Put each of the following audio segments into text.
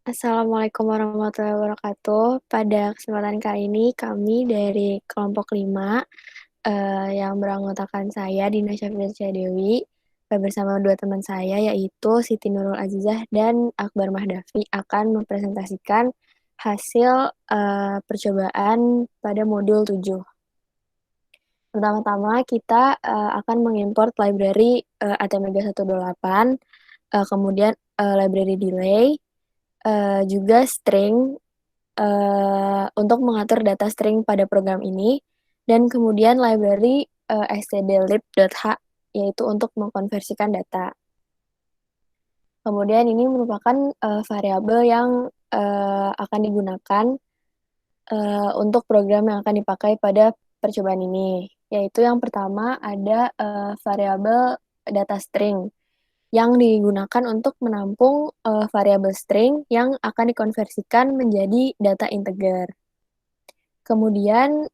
Assalamualaikum warahmatullahi wabarakatuh. Pada kesempatan kali ini kami dari kelompok 5 yang beranggotakan saya Dina Syafriansya Dewi, bersama 2 teman saya yaitu Siti Nurul Azizah dan Akbar Mahdafi akan mempresentasikan hasil, percobaan pada modul 7. Pertama-tama kita, akan mengimport library, ATmega 128, kemudian, library delay, juga string, untuk mengatur data string pada program ini, dan kemudian library, stdlib.h, yaitu untuk mengkonversikan data. Kemudian ini merupakan, variabel yang, akan digunakan, untuk program yang akan dipakai pada percobaan ini, yaitu yang pertama ada, variabel data string yang digunakan untuk menampung, variabel string yang akan dikonversikan menjadi data integer. Kemudian,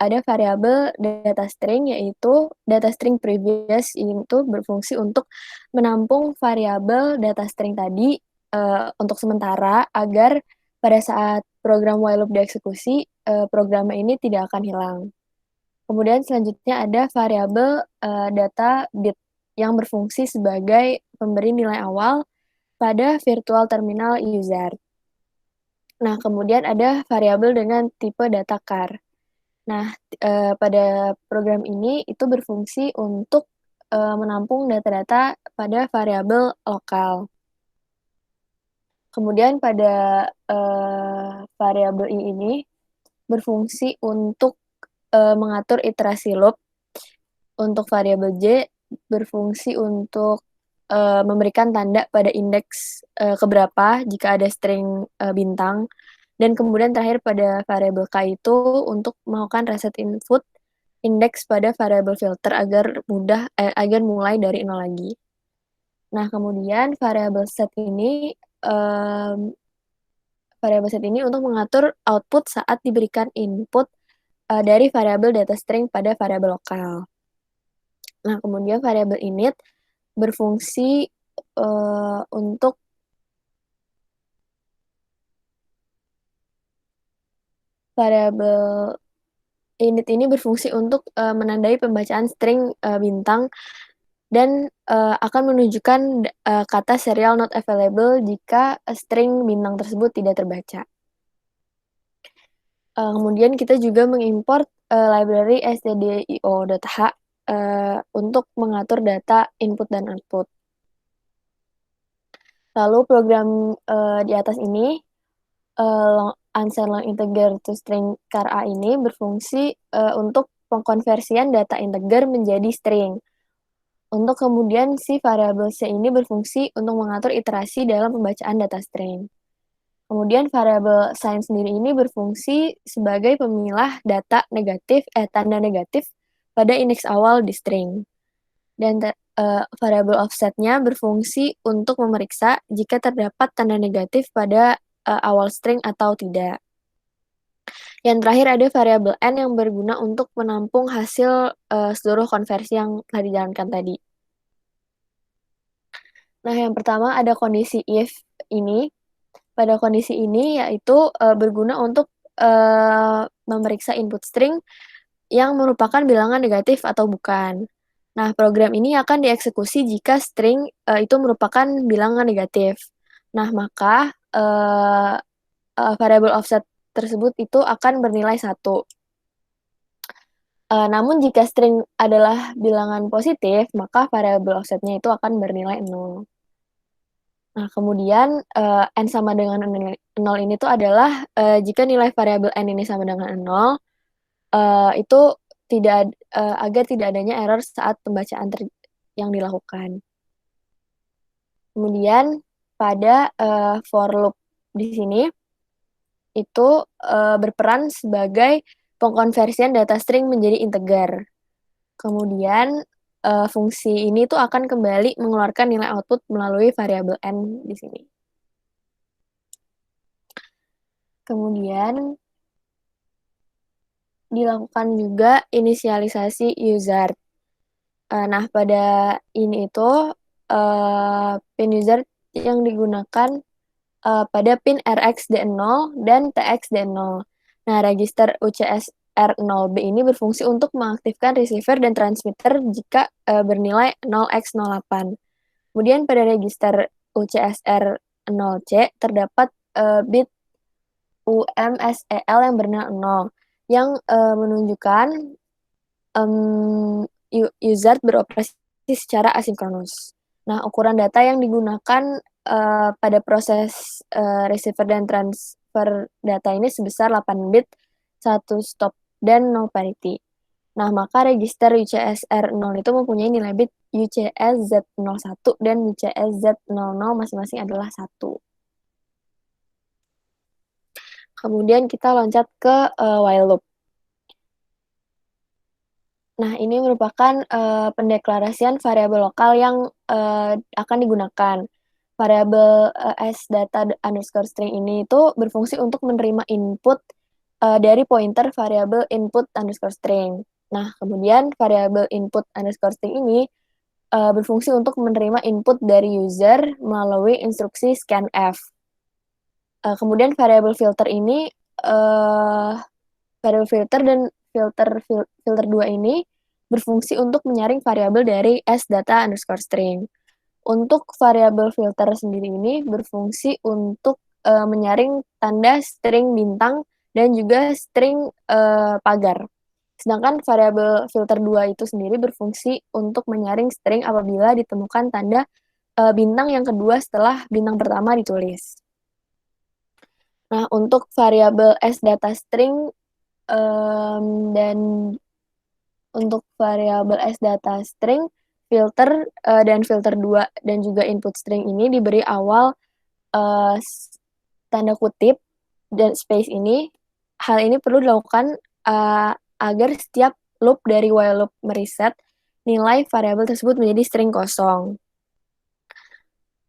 ada variabel data string, yaitu data string previous, itu berfungsi untuk menampung variabel data string tadi, untuk sementara agar pada saat program while loop dieksekusi, program ini tidak akan hilang. Kemudian selanjutnya ada variabel, data bit yang berfungsi sebagai pemberi nilai awal pada virtual terminal user. Nah, kemudian ada variabel dengan tipe data char. Nah, pada program ini itu berfungsi untuk, menampung data-data pada variabel lokal. Kemudian pada, variabel I ini berfungsi untuk, mengatur iterasi loop. Untuk variabel J berfungsi untuk, memberikan tanda pada indeks, keberapa jika ada string, bintang, dan kemudian terakhir pada variabel K itu untuk melakukan reset input indeks pada variabel filter agar mulai dari nol lagi. Nah, kemudian variabel set ini untuk mengatur output saat diberikan input, dari variabel data string pada variabel lokal. Nah, kemudian variabel init berfungsi, untuk variabel init ini berfungsi untuk, menandai pembacaan string, bintang dan, akan menunjukkan kata serial not available jika string bintang tersebut tidak terbaca. Kemudian kita juga mengimport, library stdio.h, untuk mengatur data input dan output. Lalu program, di atas ini, unsigned long integer to string char A ini berfungsi, untuk pengkonversian data integer menjadi string. Untuk kemudian si variabel C ini berfungsi untuk mengatur iterasi dalam pembacaan data string. Kemudian variabel sign sendiri ini berfungsi sebagai pemilah tanda negatif pada indeks awal di string. Dan variabel offset-nya berfungsi untuk memeriksa jika terdapat tanda negatif pada awal string atau tidak. Yang terakhir ada variabel n yang berguna untuk menampung hasil seluruh konversi yang telah dijalankan tadi. Nah, yang pertama ada kondisi if ini. Pada kondisi ini yaitu berguna untuk memeriksa input string yang merupakan bilangan negatif atau bukan. Nah, program ini akan dieksekusi jika string itu merupakan bilangan negatif. Nah, maka variabel offset tersebut itu akan bernilai 1. Namun jika string adalah bilangan positif, maka variabel offset-nya itu akan bernilai 0. Nah, kemudian, n sama dengan 0 ini tuh adalah, jika nilai variabel n ini sama dengan 0, itu agar tidak adanya error saat pembacaan yang dilakukan. Kemudian pada, for loop di sini, itu, berperan sebagai pengkonversian data string menjadi integer. Kemudian, fungsi ini tuh akan kembali mengeluarkan nilai output melalui variabel n di sini. Kemudian dilakukan juga inisialisasi user. Nah, pada ini itu, pin user yang digunakan pada pin RxD0 dan TxD0. Nah, register UCSR0B ini berfungsi untuk mengaktifkan receiver dan transmitter jika bernilai 0x08. Kemudian pada register UCSR0C terdapat bit UMSEL yang bernilai 0 yang menunjukkan user beroperasi secara asinkronus. Nah, ukuran data yang digunakan pada proses receiver dan transfer data ini sebesar 8 bit, 1 stop, dan 0 parity. Nah, maka register UCSR0 itu mempunyai nilai bit UCSZ01 dan UCSZ00 masing-masing adalah 1. Kemudian kita loncat ke while loop. Nah, ini merupakan pendeklarasian variabel lokal yang akan digunakan. Variabel s_data_string ini itu berfungsi untuk menerima input dari pointer variabel input_string. Nah, kemudian variabel input_string ini berfungsi untuk menerima input dari user melalui instruksi scanf. Kemudian variabel filter ini variabel filter dan filter 2 ini berfungsi untuk menyaring variabel dari s_data_string. Untuk variabel filter sendiri ini berfungsi untuk menyaring tanda string bintang dan juga string pagar. Sedangkan variabel filter 2 itu sendiri berfungsi untuk menyaring string apabila ditemukan tanda bintang yang kedua setelah bintang pertama ditulis. Nah, untuk variabel s_data_string dan untuk variabel s_data_string, filter dan filter 2 dan juga input string ini diberi awal tanda kutip dan space ini. Hal ini perlu dilakukan agar setiap loop dari while loop mereset nilai variabel tersebut menjadi string kosong.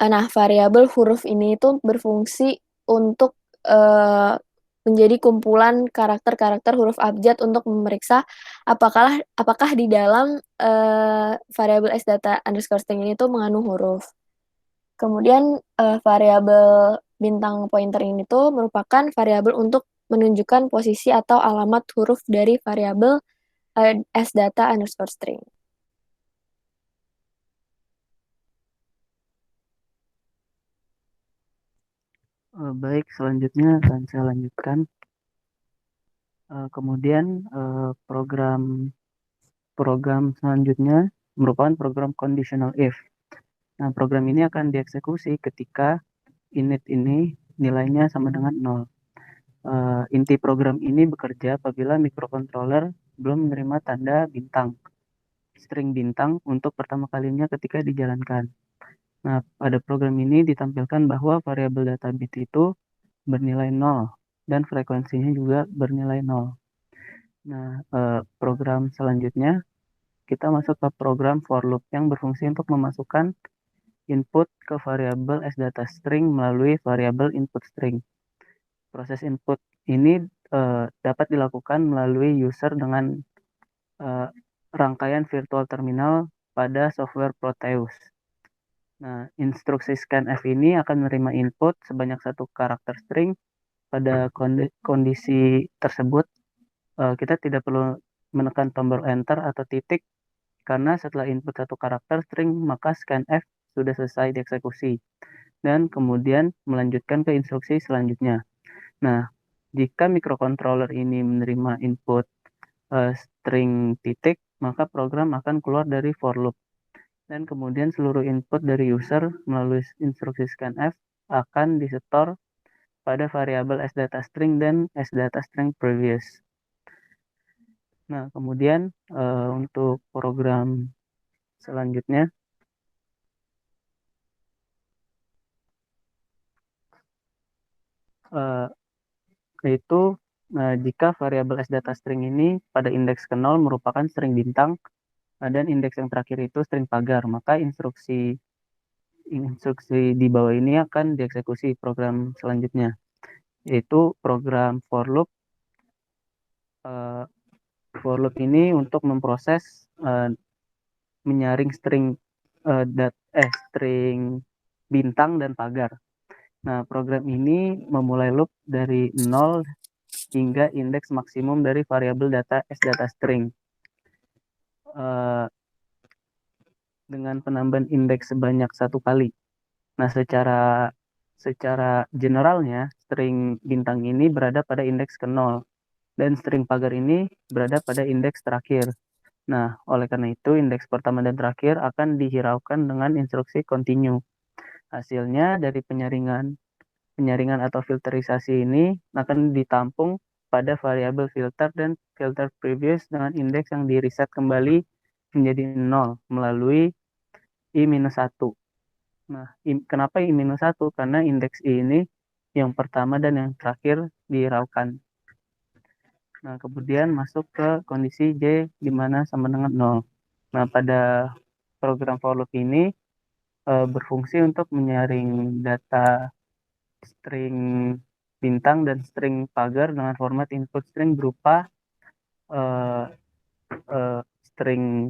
Nah, variabel huruf ini itu berfungsi untuk menjadi kumpulan karakter-karakter huruf abjad untuk memeriksa apakah di dalam variabel s_data_string ini tuh mengandung huruf. Kemudian variabel bintang pointer ini tuh merupakan variabel untuk menunjukkan posisi atau alamat huruf dari variabel s_data_string. Baik, selanjutnya akan saya lanjutkan. Kemudian program selanjutnya merupakan program conditional if. Nah, program ini akan dieksekusi ketika init ini nilainya sama dengan 0. Inti program ini bekerja apabila microcontroller belum menerima tanda bintang, string bintang untuk pertama kalinya ketika dijalankan. Nah, pada program ini ditampilkan bahwa variabel data bit itu bernilai 0 dan frekuensinya juga bernilai 0. Nah, program selanjutnya kita masuk ke program for loop yang berfungsi untuk memasukkan input ke variabel s_data_string melalui variabel input string. Proses input ini dapat dilakukan melalui user dengan rangkaian virtual terminal pada software Proteus. Nah, instruksi scanf ini akan menerima input sebanyak 1 karakter string. Pada kondisi tersebut, kita tidak perlu menekan tombol enter atau titik karena setelah input 1 karakter string, maka scanf sudah selesai dieksekusi dan kemudian melanjutkan ke instruksi selanjutnya. Nah, jika microcontroller ini menerima input string titik, maka program akan keluar dari for loop. Dan kemudian seluruh input dari user melalui instruksi scanf akan disetor pada variabel s_data_string dan s_data_string previous. Nah, kemudian untuk program selanjutnya yaitu jika variabel s_data_string ini pada indeks ke 0 merupakan string bintang dan indeks yang terakhir itu string pagar, maka instruksi di bawah ini akan dieksekusi program selanjutnya, yaitu program for loop. For loop ini untuk memproses menyaring string bintang, dan pagar. Nah, program ini memulai loop dari nol hingga indeks maksimum dari variabel data data string. Eh, dengan penambahan indeks sebanyak satu kali. Nah, secara generalnya, string bintang ini berada pada indeks ke nol dan string pagar ini berada pada indeks terakhir. Nah, oleh karena itu, indeks pertama dan terakhir akan dihiraukan dengan instruksi continue. Hasilnya dari penyaringan atau filterisasi ini akan ditampung pada variabel filter dan filter previous dengan indeks yang di-reset kembali menjadi nol melalui i-1. Nah, kenapa i-1? Karena indeks i ini yang pertama dan yang terakhir diraukan. Nah, kemudian masuk ke kondisi J di mana sama dengan nol. Nah, pada program for loop ini berfungsi untuk menyaring data string bintang dan string pagar dengan format input string berupa eh, string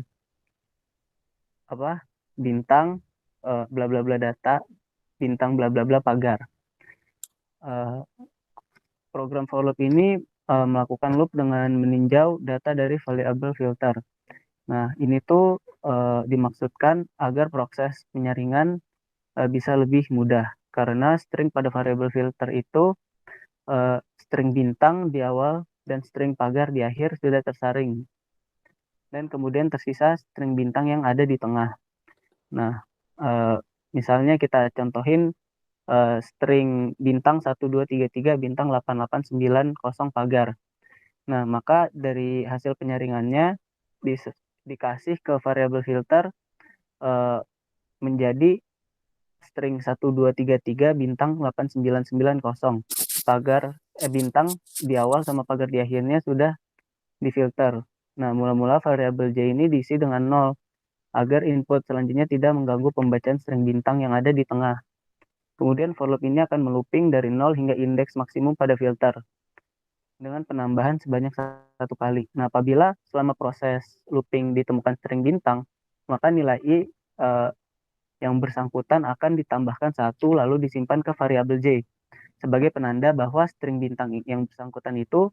apa bintang bla bla bla data bintang bla bla bla pagar. Eh, Program for loop ini melakukan loop dengan meninjau data dari variabel filter. Nah, ini tuh dimaksudkan agar proses penyaringan bisa lebih mudah karena string pada variabel filter itu string bintang di awal dan string pagar di akhir sudah tersaring dan kemudian tersisa string bintang yang ada di tengah. Nah, eh, misalnya kita contohin string bintang 1233 bintang 8890 pagar. Nah, maka dari hasil penyaringannya dikasih ke variabel filter eh, menjadi string 1233 bintang 8990 pagar bintang di awal sama pagar di akhirnya sudah difilter. Nah, mula-mula variabel J ini diisi dengan nol agar input selanjutnya tidak mengganggu pembacaan string bintang yang ada di tengah. Kemudian for loop ini akan melooping dari nol hingga indeks maksimum pada filter dengan penambahan sebanyak satu kali. Nah, apabila selama proses looping ditemukan string bintang, maka nilai i yang bersangkutan akan ditambahkan satu lalu disimpan ke variabel J sebagai penanda bahwa string bintang yang bersangkutan itu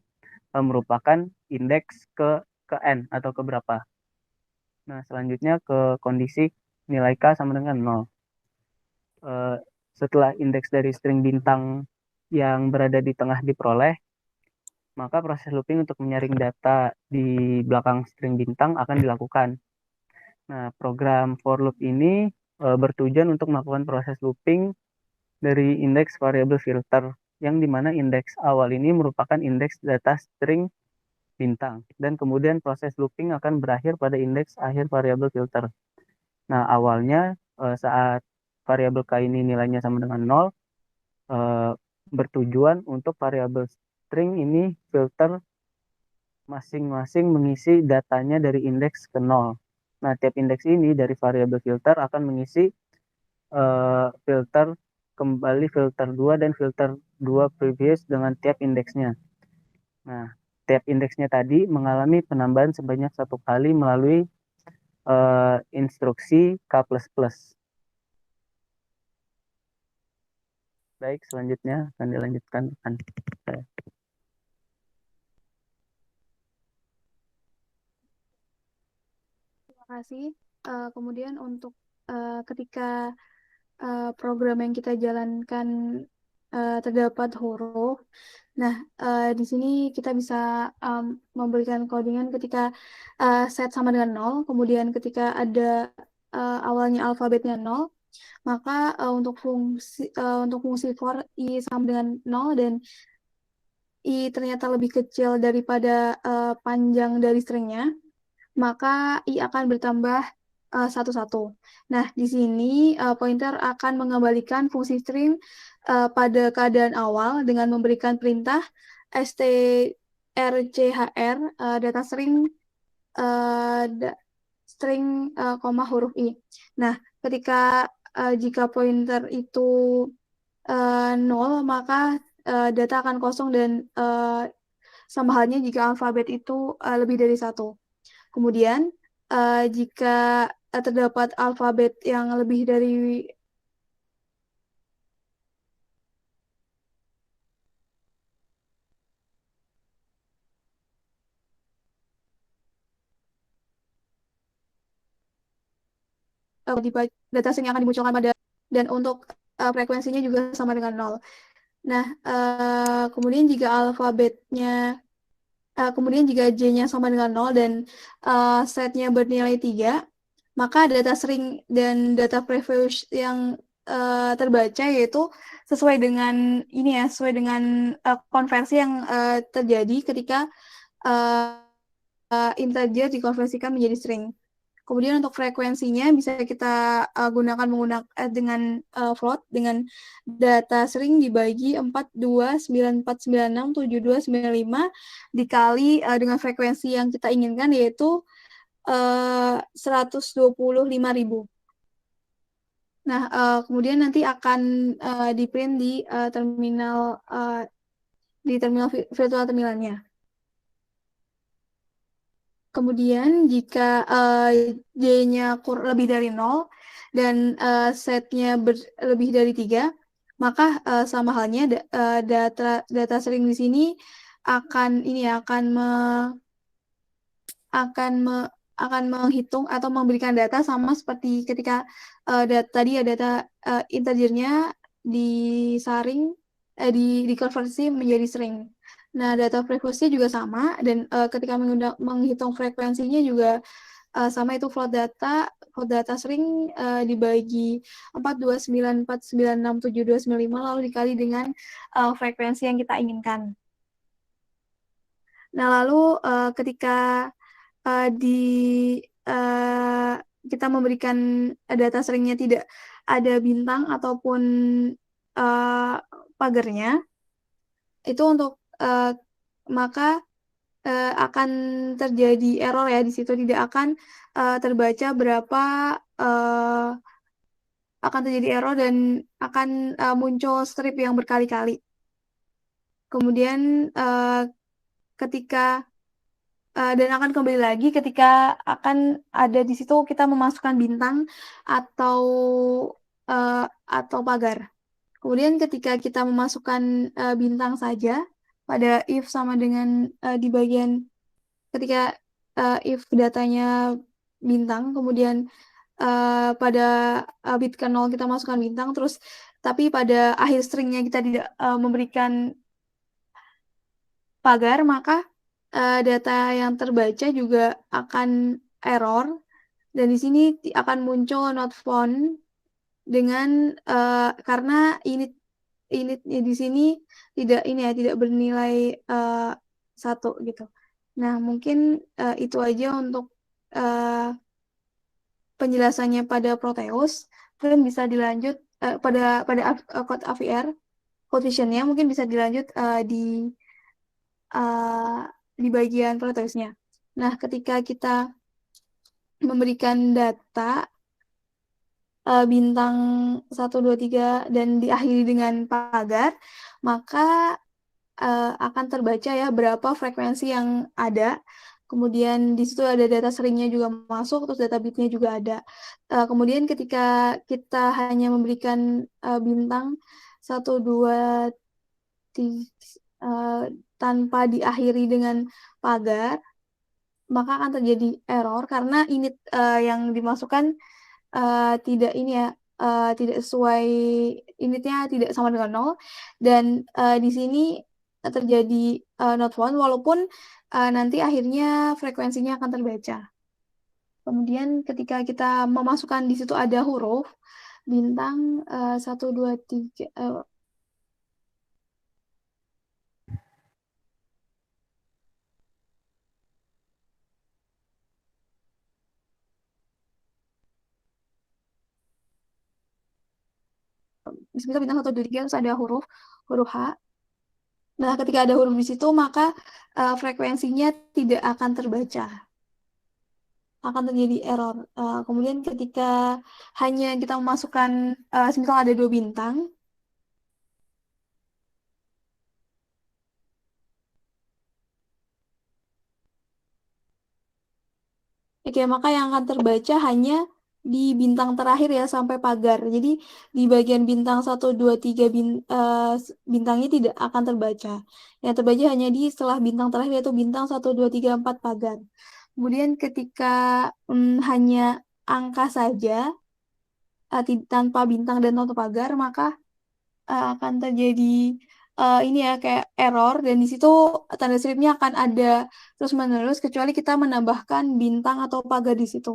merupakan indeks ke n atau ke berapa. Nah, selanjutnya ke kondisi nilai k sama dengan nol. Eh, Setelah indeks dari string bintang yang berada di tengah diperoleh, maka proses looping untuk menyaring data di belakang string bintang akan dilakukan. Nah, program for loop ini bertujuan untuk melakukan proses looping dari indeks variabel filter, yang dimana indeks awal ini merupakan indeks data string bintang, dan kemudian proses looping akan berakhir pada indeks akhir variabel filter. Nah, awalnya saat variabel k ini nilainya sama dengan nol, eh, bertujuan untuk variabel string ini filter masing-masing mengisi datanya dari indeks ke nol. Nah, tiap indeks ini dari variabel filter akan mengisi filter kembali filter 2 dan filter 2 previous dengan tiap indeksnya. Nah, tiap indeksnya tadi mengalami penambahan sebanyak satu kali melalui instruksi K++. Baik, selanjutnya akan dilanjutkan rekan saya. Terima kasih. Kemudian untuk ketika program yang kita jalankan terdapat huruf, nah di sini kita bisa memberikan codingan ketika set sama dengan nol, kemudian ketika ada awalnya alfabetnya nol, maka untuk fungsi for i sama dengan nol dan i ternyata lebih kecil daripada panjang dari stringnya, maka i akan bertambah satu-satu. Nah, di sini pointer akan mengembalikan fungsi string pada keadaan awal dengan memberikan perintah strchr data string uh, string koma huruf i. Nah, ketika jika pointer itu 0, maka data akan kosong dan sama halnya jika alfabet itu lebih dari satu. Kemudian, jika terdapat alfabet yang lebih dari data string yang akan dimunculkan pada dan untuk frekuensinya juga sama dengan 0. Nah, kemudian jika kemudian jika J-nya sama dengan 0 dan setnya bernilai 3, maka data string dan data previous yang terbaca yaitu sesuai dengan sesuai dengan konversi yang terjadi ketika integer dikonversikan menjadi string. Kemudian untuk frekuensinya bisa kita gunakan dengan float dengan data string dibagi 4294967295 dikali dengan frekuensi yang kita inginkan yaitu 125.000. Nah, kemudian nanti akan di print di terminal virtual terminalnya. Kemudian jika J-nya lebih dari 0 dan setnya lebih dari 3, maka sama halnya data string di sini akan akan menghitung atau memberikan data sama seperti ketika tadi ya data integernya disaring dikonversi menjadi string. Nah, data frekuensi juga sama dan ketika menghitung frekuensinya juga sama itu float data string dibagi 4294967295 lalu dikali dengan frekuensi yang kita inginkan. Nah, lalu ketika kita memberikan data stringnya tidak ada bintang ataupun pagarnya, itu untuk maka akan terjadi error ya di situ, tidak akan terbaca akan terjadi error dan akan muncul strip yang berkali-kali. Kemudian ketika dan akan kembali lagi ketika akan ada di situ kita memasukkan bintang atau pagar. Kemudian ketika kita memasukkan bintang saja pada if sama dengan di bagian ketika if datanya bintang, kemudian pada bit ke 0 kita masukkan bintang, terus tapi pada akhir stringnya kita tidak memberikan pagar, maka data yang terbaca juga akan error dan di sini akan muncul not found dengan karena initnya di sini tidak bernilai 1 gitu. Nah, mungkin itu aja untuk penjelasannya pada Proteus. Mungkin bisa dilanjut pada code AVR coefficientnya mungkin bisa dilanjut di bagian Proteusnya. Nah, ketika kita memberikan data bintang 1, 2, 3 dan diakhiri dengan pagar, maka akan terbaca ya berapa frekuensi yang ada. Kemudian di situ ada data stringnya juga masuk, terus data bitnya juga ada. Kemudian ketika kita hanya memberikan bintang 1, 2, 3 tanpa diakhiri dengan pagar, maka akan terjadi error karena init yang dimasukkan tidak tidak sesuai, initnya tidak sama dengan 0 dan di sini terjadi not found walaupun nanti akhirnya frekuensinya akan terbaca. Kemudian ketika kita memasukkan di situ ada huruf bintang 1, 2, 3 misal bintang 1, 2, 3 terus ada huruf H. Nah, ketika ada huruf di situ maka frekuensinya tidak akan terbaca, akan terjadi error. Kemudian ketika hanya kita memasukkan misal ada 2 bintang, oke, maka yang akan terbaca hanya di bintang terakhir ya sampai pagar. Jadi di bagian bintang 1, 2, 3 bintangnya tidak akan terbaca. Yang terbaca hanya di setelah bintang terakhir yaitu bintang 1, 2, 3, 4 pagar. Kemudian ketika hanya angka saja, tanpa bintang dan tanpa pagar, maka akan terjadi ini ya kayak error, dan di situ tanda stripnya akan ada terus menerus kecuali kita menambahkan bintang atau pagar di situ.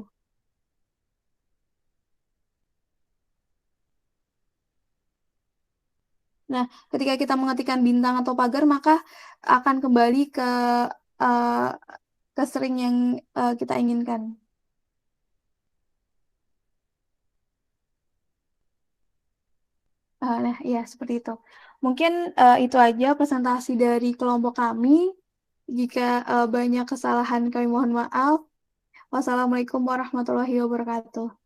Nah, ketika kita mengetikkan bintang atau pagar, maka akan kembali uh, ke string yang kita inginkan. Nah, ya seperti itu. Mungkin itu aja presentasi dari kelompok kami. Jika banyak kesalahan, kami mohon maaf. Wassalamualaikum warahmatullahi wabarakatuh.